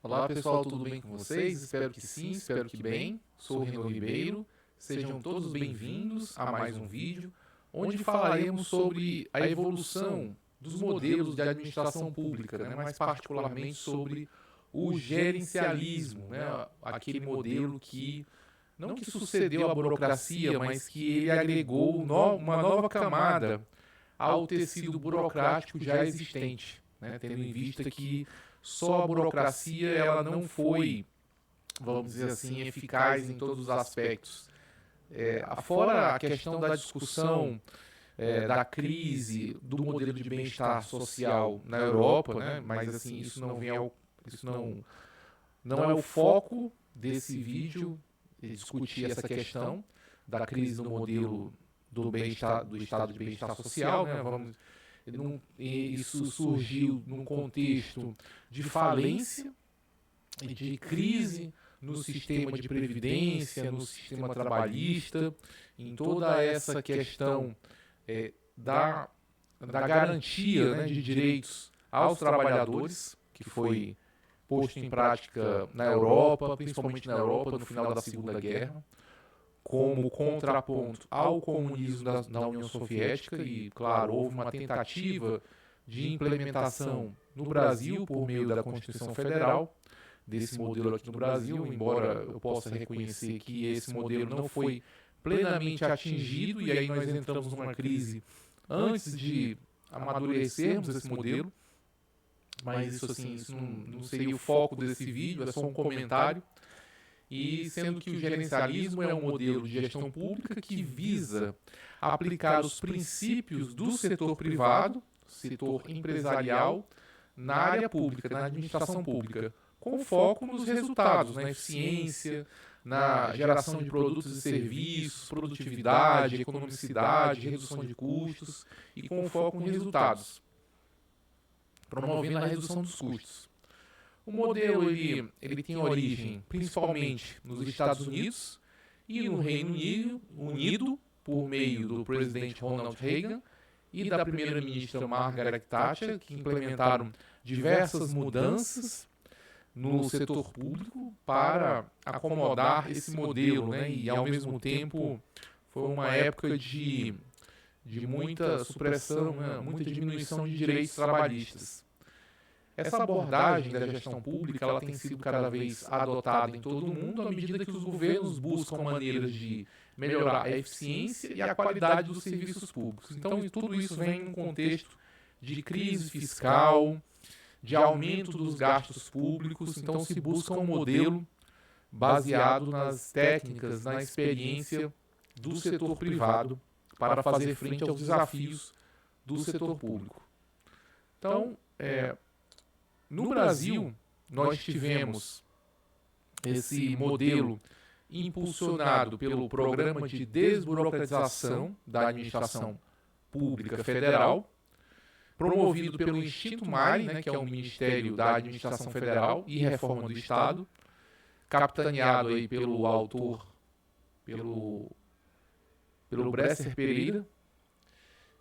Olá pessoal, tudo bem com vocês? Espero que sim, espero que bem. Sou o Renan Ribeiro. Sejam todos bem-vindos a mais um vídeo onde falaremos sobre a evolução dos modelos de administração pública, mais particularmente sobre o gerencialismo, aquele modelo que não que sucedeu à burocracia, mas que ele agregou uma nova camada ao tecido burocrático já existente, tendo em vista que só a burocracia ela não foi, vamos dizer assim, eficaz em todos os aspectos. Fora a questão da discussão da crise do modelo de bem-estar social na Europa, mas assim isso não é o foco desse vídeo, discutir essa questão da crise do modelo do estado de bem-estar social, isso surgiu num contexto de falência e de crise no sistema de previdência, no sistema trabalhista, em toda essa questão da garantia de direitos aos trabalhadores, que foi posto em prática na Europa, principalmente na Europa no final da Segunda Guerra, como contraponto ao comunismo da União Soviética. E, claro, houve uma tentativa de implementação no Brasil por meio da Constituição Federal desse modelo aqui no Brasil, embora eu possa reconhecer que esse modelo não foi plenamente atingido, e aí nós entramos numa crise antes de amadurecermos esse modelo, mas isso não seria o foco desse vídeo, é só um comentário. E sendo que o gerencialismo é um modelo de gestão pública que visa aplicar os princípios do setor privado, setor empresarial, na área pública, na administração pública, com foco nos resultados, na eficiência, na geração de produtos e serviços, produtividade, economicidade, redução de custos e com foco em resultados, promovendo a redução dos custos. O modelo ele tem origem principalmente nos Estados Unidos e no Reino Unido, por meio do presidente Ronald Reagan e da primeira-ministra Margaret Thatcher, que implementaram diversas mudanças no setor público para acomodar esse modelo, e ao mesmo tempo foi uma época de muita supressão, muita diminuição de direitos trabalhistas. Essa abordagem da gestão pública ela tem sido cada vez adotada em todo o mundo à medida que os governos buscam maneiras de melhorar a eficiência e a qualidade dos serviços públicos. Então, tudo isso vem em um contexto de crise fiscal, de aumento dos gastos públicos. Então, se busca um modelo baseado nas técnicas, na experiência do setor privado para fazer frente aos desafios do setor público. Então, no Brasil, nós tivemos esse modelo impulsionado pelo Programa de Desburocratização da Administração Pública Federal, promovido pelo Instituto MARE, que é o Ministério da Administração Federal e Reforma do Estado, capitaneado aí pelo autor, pelo Bresser Pereira,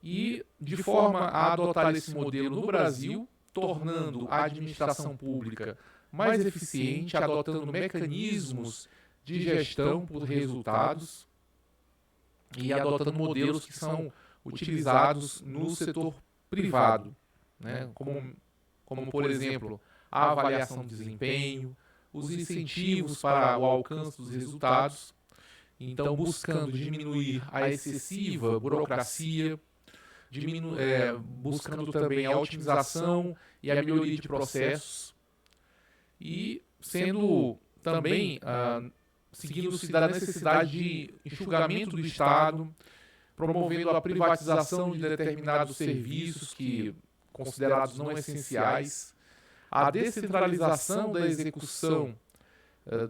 e de forma a adotar esse modelo no Brasil, tornando a administração pública mais eficiente, adotando mecanismos de gestão por resultados e adotando modelos que são utilizados no setor privado, como por exemplo, a avaliação do desempenho, os incentivos para o alcance dos resultados, então buscando diminuir a excessiva burocracia, buscando também a otimização e a melhoria de processos e sendo também seguindo-se da necessidade de enxugamento do Estado, promovendo a privatização de determinados serviços que considerados não essenciais, a descentralização da execução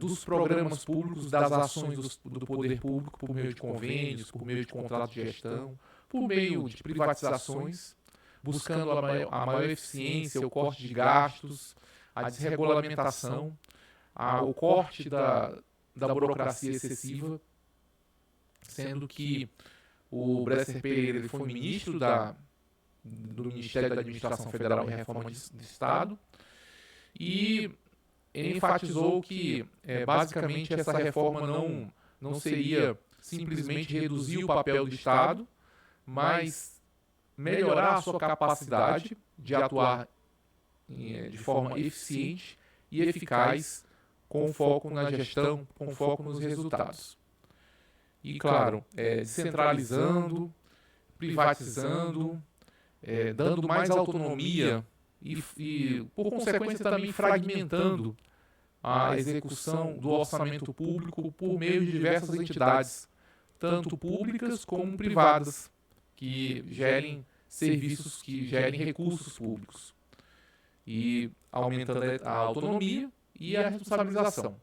dos programas públicos, das ações do poder público por meio de convênios, por meio de contratos de gestão, por meio de privatizações, buscando a maior eficiência, o corte de gastos, a desregulamentação, o corte da burocracia excessiva, sendo que o Bresser Pereira ele foi ministro do Ministério da Administração Federal e Reforma do Estado, e ele enfatizou que, basicamente, essa reforma não seria simplesmente reduzir o papel do Estado, mas melhorar a sua capacidade de atuar de forma eficiente e eficaz, com foco na gestão, com foco nos resultados. E, claro, descentralizando, privatizando, dando mais autonomia e, por consequência, também fragmentando a execução do orçamento público por meio de diversas entidades, tanto públicas como privadas, que gerem serviços, que gerem recursos públicos, e aumentando a autonomia e a responsabilização.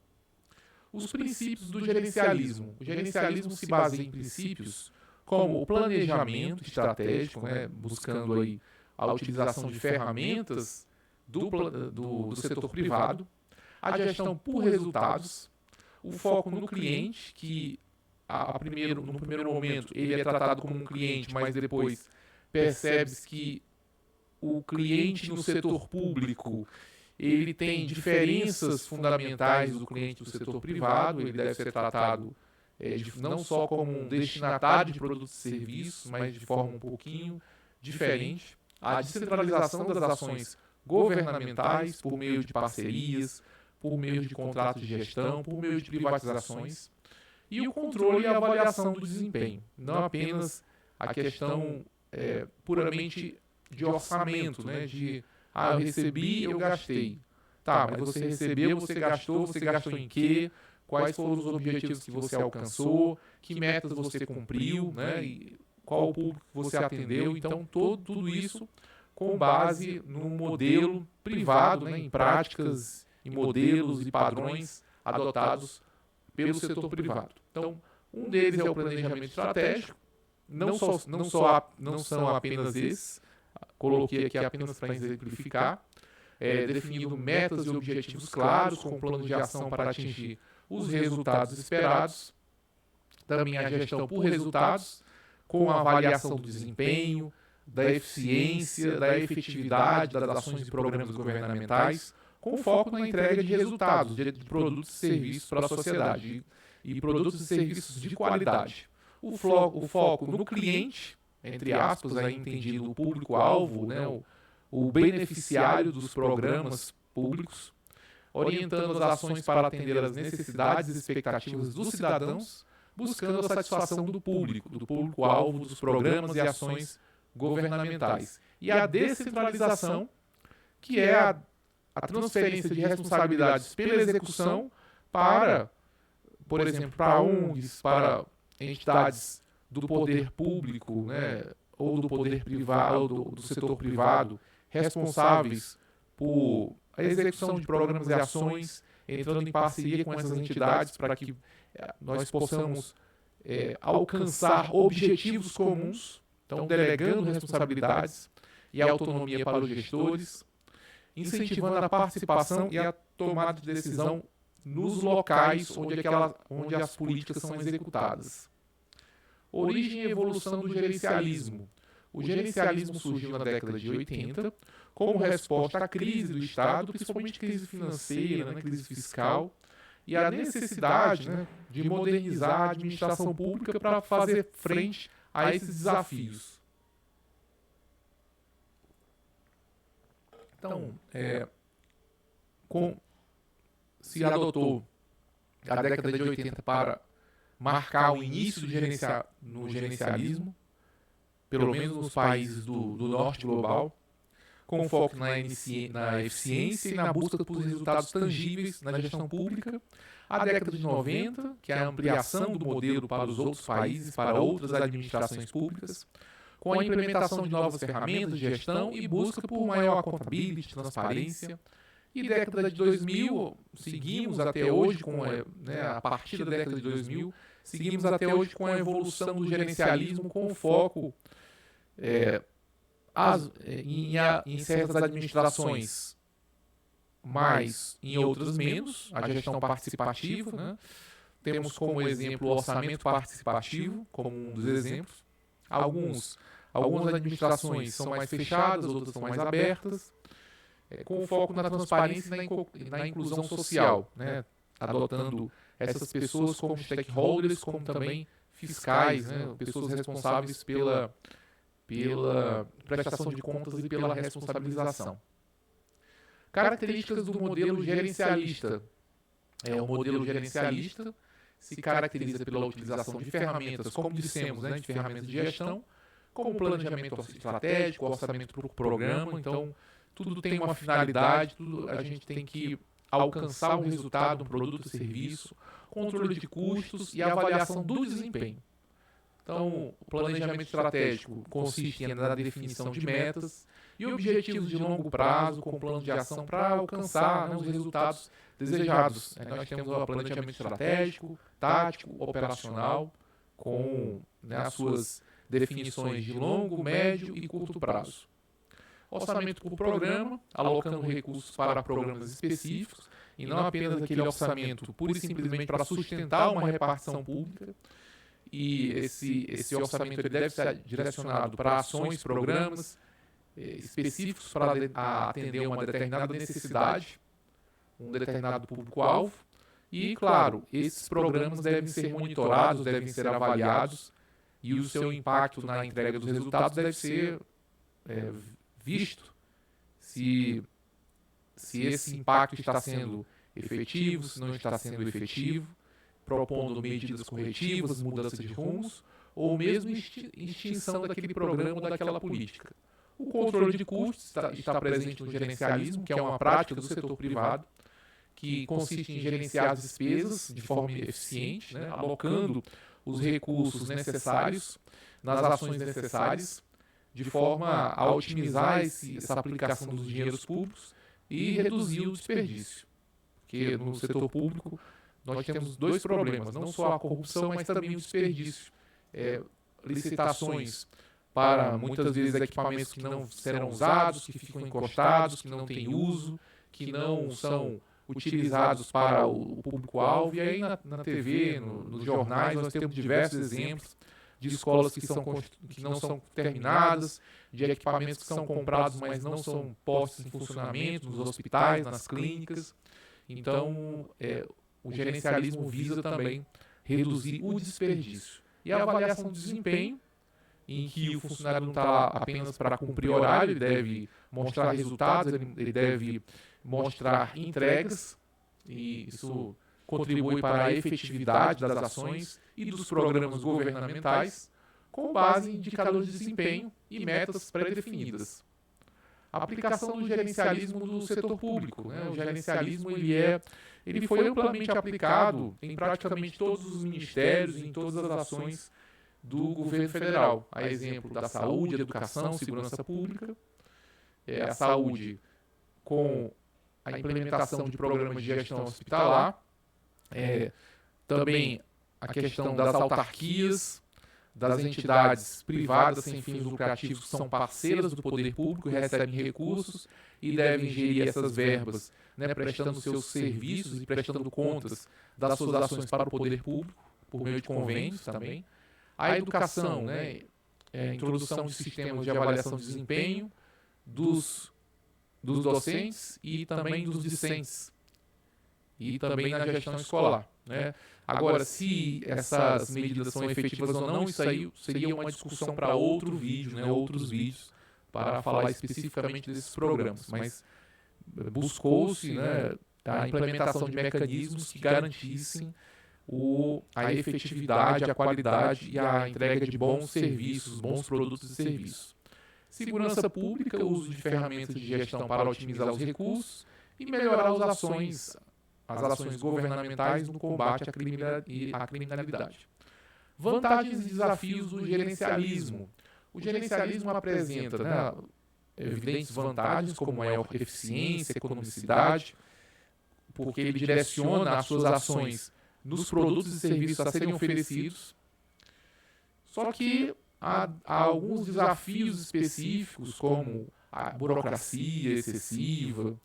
Os princípios do gerencialismo. O gerencialismo se baseia em princípios como o planejamento estratégico, buscando aí a utilização de ferramentas do setor privado, a gestão por resultados, o foco no cliente, que no primeiro momento ele é tratado como um cliente, mas depois percebe-se que o cliente no setor público ele tem diferenças fundamentais do cliente do setor privado. Ele deve ser tratado não só como um destinatário de produtos e serviços, mas de forma um pouquinho diferente. A descentralização das ações governamentais por meio de parcerias, por meio de contratos de gestão, por meio de privatizações, e o controle e a avaliação do desempenho, não apenas a questão puramente de orçamento, de eu recebi, eu gastei. Tá, mas você recebeu, você gastou em quê? Quais foram os objetivos que você alcançou? Que metas você cumpriu? E qual o público que você atendeu? Então, tudo isso com base num modelo privado, em práticas, em modelos e padrões adotados pelo setor privado. Então, um deles é o planejamento estratégico. Não são apenas esses, coloquei aqui apenas para exemplificar, definindo metas e objetivos claros, com um plano de ação para atingir os resultados esperados. Também a gestão por resultados, com a avaliação do desempenho, da eficiência, da efetividade das ações e programas governamentais, com foco na entrega de resultados, de produtos e serviços para a sociedade, e produtos e serviços de qualidade. O foco no cliente, entre aspas, aí entendido o público-alvo, o beneficiário dos programas públicos, orientando as ações para atender às necessidades e expectativas dos cidadãos, buscando a satisfação do público-alvo dos programas e ações governamentais. E a descentralização, que é a transferência de responsabilidades pela execução para, por exemplo, para ONGs, para entidades do poder público, ou do poder privado, ou do setor privado, responsáveis por a execução de programas e ações, entrando em parceria com essas entidades para que nós possamos alcançar objetivos comuns, então delegando responsabilidades e autonomia para os gestores, incentivando a participação e a tomada de decisão nos locais onde as políticas são executadas. Origem e evolução do gerencialismo. O gerencialismo surgiu na década de 80 como resposta à crise do Estado, principalmente crise financeira, crise fiscal, e a necessidade de modernizar a administração pública para fazer frente a esses desafios. Então, se adotou a década de 80 para marcar o início no gerencialismo, pelo menos nos países do norte global, com foco na eficiência e na busca por resultados tangíveis na gestão pública. A década de 90, que é a ampliação do modelo para os outros países, para outras administrações públicas, com a implementação de novas ferramentas de gestão e busca por maior accountability, transparência. E década de 2000, seguimos até hoje, a partir da década de 2000, seguimos até hoje com a evolução do gerencialismo, com foco em certas administrações mais, em outras menos, a gestão participativa. Temos como exemplo o orçamento participativo, como um dos exemplos. Algumas administrações são mais fechadas, outras são mais abertas. com foco na transparência e na inclusão social, né? Adotando essas pessoas como stakeholders, como também fiscais, né? Pessoas responsáveis pela prestação de contas e pela responsabilização. Características do modelo gerencialista. O modelo gerencialista se caracteriza pela utilização de ferramentas, como dissemos, né, de ferramentas de gestão, como planejamento estratégico, orçamento para o programa. Então, tudo tem uma finalidade, a gente tem que alcançar um resultado, um produto ou serviço, controle de custos e avaliação do desempenho. Então, o planejamento estratégico consiste na definição de metas e objetivos de longo prazo, com plano de ação para alcançar, né, os resultados desejados. Nós temos o planejamento estratégico, tático, operacional, com, né, as suas definições de longo, médio e curto prazo. Orçamento por programa, alocando recursos para programas específicos, e não apenas aquele orçamento pura e simplesmente para sustentar uma repartição pública. E esse orçamento ele deve ser direcionado para ações, programas específicos para atender uma determinada necessidade, um determinado público-alvo. E, claro, esses programas devem ser monitorados, devem ser avaliados, e o seu impacto na entrega dos resultados deve ser visto se esse impacto está sendo efetivo, se não está sendo efetivo, propondo medidas corretivas, mudança de rumos, ou mesmo extinção daquele programa ou daquela política. O controle de custos está presente no gerencialismo, que é uma prática do setor privado, que consiste em gerenciar as despesas de forma eficiente, né, alocando os recursos necessários nas ações necessárias, de forma a otimizar essa aplicação dos dinheiros públicos e reduzir o desperdício. Porque no setor público nós temos dois problemas, não só a corrupção, mas também o desperdício. Licitações para, muitas vezes, equipamentos que não serão usados, que ficam encostados, que não têm uso, que não são utilizados para o público-alvo. E aí na TV, nos jornais, nós temos diversos exemplos de escolas que não são terminadas, de equipamentos que são comprados, mas não são postos em funcionamento, nos hospitais, nas clínicas. Então, o gerencialismo visa também reduzir o desperdício. E a avaliação do desempenho, em que o funcionário não está lá apenas para cumprir horário, ele deve mostrar resultados, ele deve mostrar entregas, e isso contribui para a efetividade das ações e dos programas governamentais, com base em indicadores de desempenho e metas pré-definidas. A aplicação do gerencialismo no setor público, né? O gerencialismo ele foi amplamente aplicado em praticamente todos os ministérios e em todas as ações do governo federal. A exemplo da saúde, educação, segurança pública, a saúde com a implementação de programas de gestão hospitalar, também a questão das autarquias, das entidades privadas sem fins lucrativos que são parceiras do poder público e recebem recursos e devem gerir essas verbas, né, prestando seus serviços e prestando contas das suas ações para o poder público, por meio de convênios também. A educação, né, a introdução de sistemas de avaliação de desempenho dos docentes e também dos discentes, e também na gestão escolar, né? Agora, se essas medidas são efetivas ou não, isso aí seria uma discussão para outro vídeo, né? Outros vídeos, para falar especificamente desses programas. Mas buscou-se, né, a implementação de mecanismos que garantissem a efetividade, a qualidade e a entrega de bons serviços, bons produtos e serviços. Segurança pública, o uso de ferramentas de gestão para otimizar os recursos e melhorar as ações governamentais no combate à criminalidade. Vantagens e desafios do gerencialismo. O gerencialismo apresenta, né, evidentes vantagens, como maior eficiência, economicidade, porque ele direciona as suas ações nos produtos e serviços a serem oferecidos. Só que há alguns desafios específicos, como a burocracia excessiva,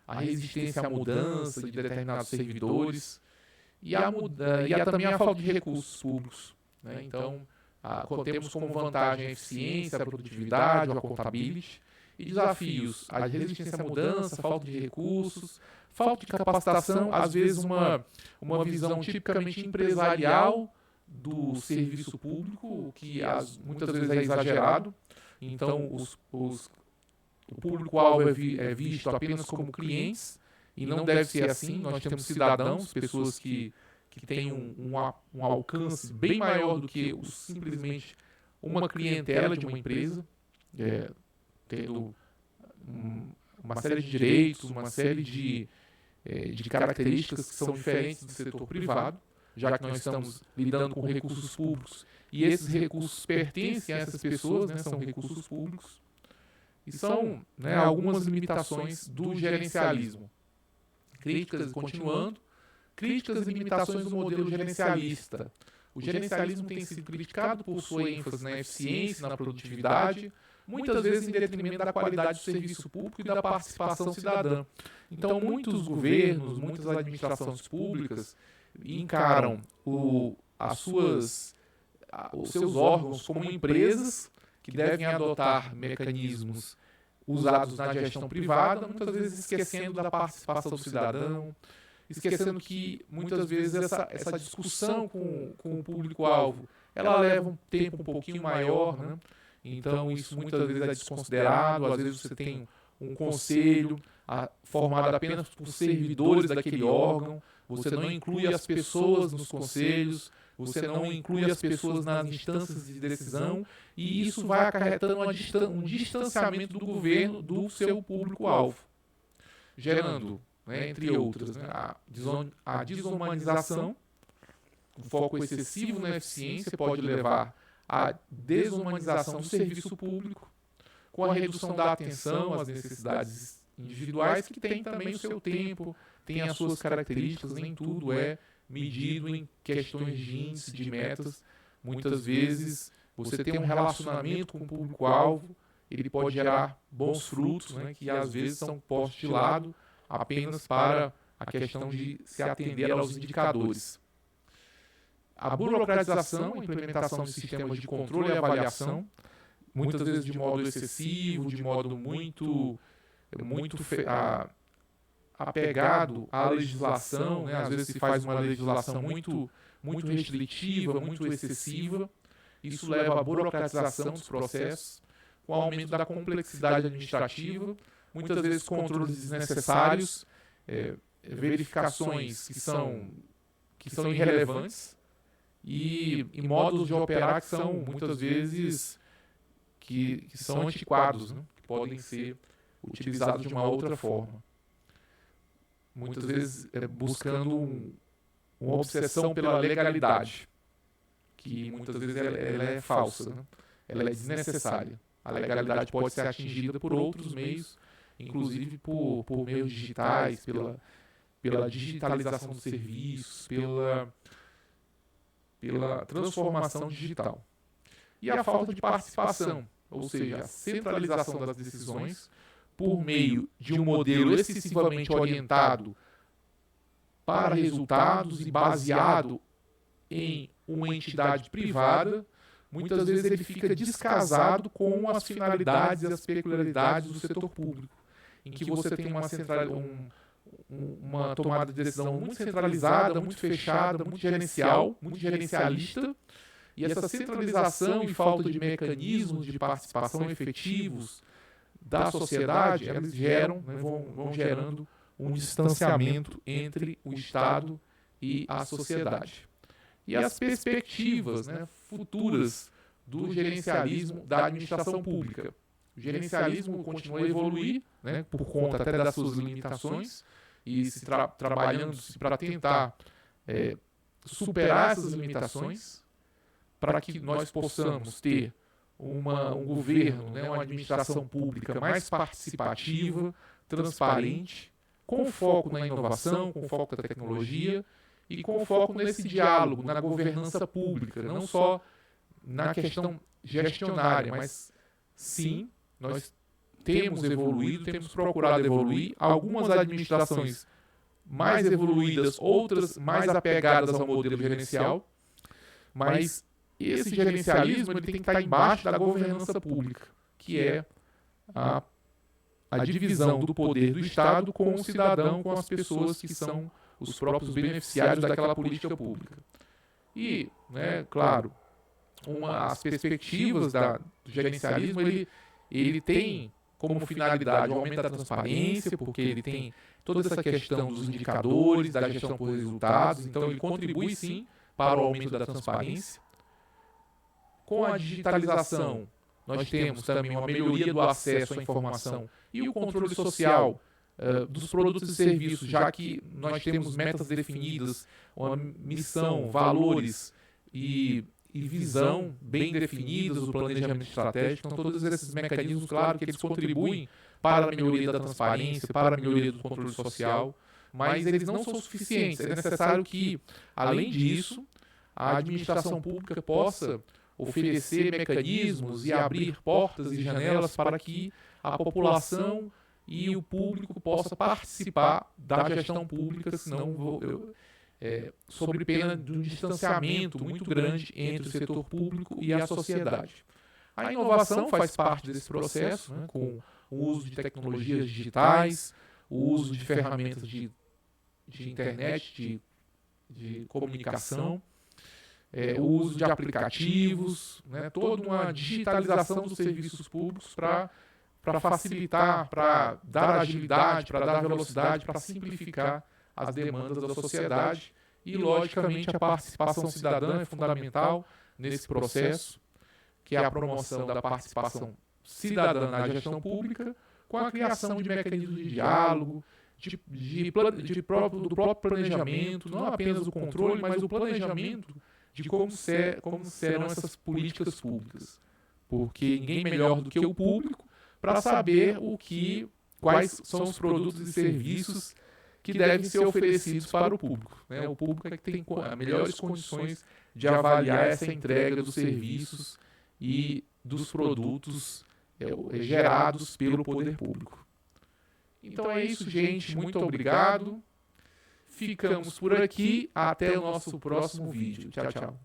a resistência à mudança de determinados servidores e também a falta de recursos públicos, né? Então, temos como vantagem a eficiência, a produtividade, a accountability, E desafios, a resistência à mudança, falta de recursos, falta de capacitação, às vezes uma visão tipicamente empresarial do serviço público, que muitas vezes é exagerado. Então, o público-alvo é visto apenas como clientes, e não deve ser assim. Nós temos cidadãos, pessoas que têm um alcance bem maior do que simplesmente uma clientela de uma empresa, tendo uma série de direitos, uma série de características que são diferentes do setor privado, já que nós estamos lidando com recursos públicos e esses recursos pertencem a essas pessoas, né, são recursos públicos, e são, né, algumas limitações do gerencialismo. Críticas e limitações do modelo gerencialista. O gerencialismo tem sido criticado por sua ênfase na eficiência, na produtividade, muitas vezes em detrimento da qualidade do serviço público e da participação cidadã. Então, muitos governos, muitas administrações públicas encaram os seus órgãos como empresas que devem adotar mecanismos usados na gestão privada, muitas vezes esquecendo da participação do cidadão, esquecendo que muitas vezes essa discussão com o público-alvo, ela leva um tempo um pouquinho maior, né? Então isso muitas vezes é desconsiderado. Às vezes você tem um conselho formado apenas por servidores daquele órgão, você não inclui as pessoas nos conselhos, você não inclui as pessoas nas instâncias de decisão, e isso vai acarretando um distanciamento do governo do seu público-alvo, gerando, né, entre outras, né, a desumanização. O foco excessivo na eficiência pode levar à desumanização do serviço público, com a redução da atenção às necessidades individuais, que tem também o seu tempo, tem as suas características, nem tudo é medido em questões de índice, de metas. Muitas vezes você tem um relacionamento com o público-alvo, ele pode gerar bons frutos, né, que às vezes são postos de lado apenas para a questão de se atender aos indicadores. A burocratização, a implementação de sistemas de controle e avaliação, muitas vezes de modo excessivo, de modo muito apegado à legislação, né? Às vezes se faz uma legislação muito restritiva, muito excessiva. Isso leva à burocratização dos processos, com o aumento da complexidade administrativa, muitas vezes controles desnecessários, verificações que são irrelevantes e modos de operar que são muitas vezes que são antiquados, né? Que podem ser utilizados de uma outra forma. Muitas vezes buscando uma obsessão pela legalidade, que muitas vezes ela é falsa, né? Ela é desnecessária. A legalidade pode ser atingida por outros meios, inclusive por meios digitais, pela digitalização dos serviços, pela transformação digital. E a falta de participação, ou seja, a centralização das decisões por meio de um modelo excessivamente orientado para resultados e baseado em uma entidade privada. Muitas vezes ele fica descasado com as finalidades e as peculiaridades do setor público, em que você tem uma tomada de decisão muito centralizada, muito fechada, muito gerencialista, e essa centralização e falta de mecanismos de participação efetivos da sociedade, elas vão gerando um distanciamento entre o Estado e a sociedade. E as perspectivas, né, futuras do gerencialismo da administração pública. O gerencialismo continua a evoluir, né, por conta até das suas limitações, e trabalhando-se para tentar superar essas limitações, para que nós possamos ter um governo, né, uma administração pública mais participativa, transparente, com foco na inovação, com foco na tecnologia e com foco nesse diálogo, na governança pública, não só na questão gestionária, mas sim, nós temos evoluído, temos procurado evoluir. Algumas administrações mais evoluídas, outras mais apegadas ao modelo gerencial, mas esse gerencialismo ele tem que estar embaixo da governança pública, que é a divisão do poder do Estado com o cidadão, com as pessoas que são os próprios beneficiários daquela política pública. E, claro, as perspectivas do gerencialismo, ele tem como finalidade o aumento da transparência, porque ele tem toda essa questão dos indicadores, da gestão por resultados, então ele contribui sim para o aumento da transparência. Com a digitalização, nós temos também uma melhoria do acesso à informação e o controle social dos produtos e serviços, já que nós temos metas definidas, uma missão, valores e visão bem definidas do planejamento estratégico. Então, todos esses mecanismos, claro que eles contribuem para a melhoria da transparência, para a melhoria do controle social, mas eles não são suficientes. É necessário que, além disso, a administração pública possa oferecer mecanismos e abrir portas e janelas para que a população e o público possa participar da gestão pública, senão sob pena de um distanciamento muito grande entre o setor público e a sociedade. A inovação faz parte desse processo, com o uso de tecnologias digitais, o uso de ferramentas de internet, de comunicação, o uso de aplicativos, toda uma digitalização dos serviços públicos para facilitar, para dar agilidade, para dar velocidade, para simplificar as demandas da sociedade. E, logicamente, a participação cidadã é fundamental nesse processo, que é a promoção da participação cidadã na gestão pública, com a criação de mecanismos de diálogo, do próprio planejamento, não apenas o controle, mas o planejamento de como serão essas políticas públicas. Porque ninguém melhor do que o público para saber quais são os produtos e serviços que devem ser oferecidos para o público. O público é que tem as melhores condições de avaliar essa entrega dos serviços e dos produtos gerados pelo poder público. Então é isso, gente. Muito obrigado. Ficamos por aqui. Até o nosso próximo vídeo. Tchau, tchau.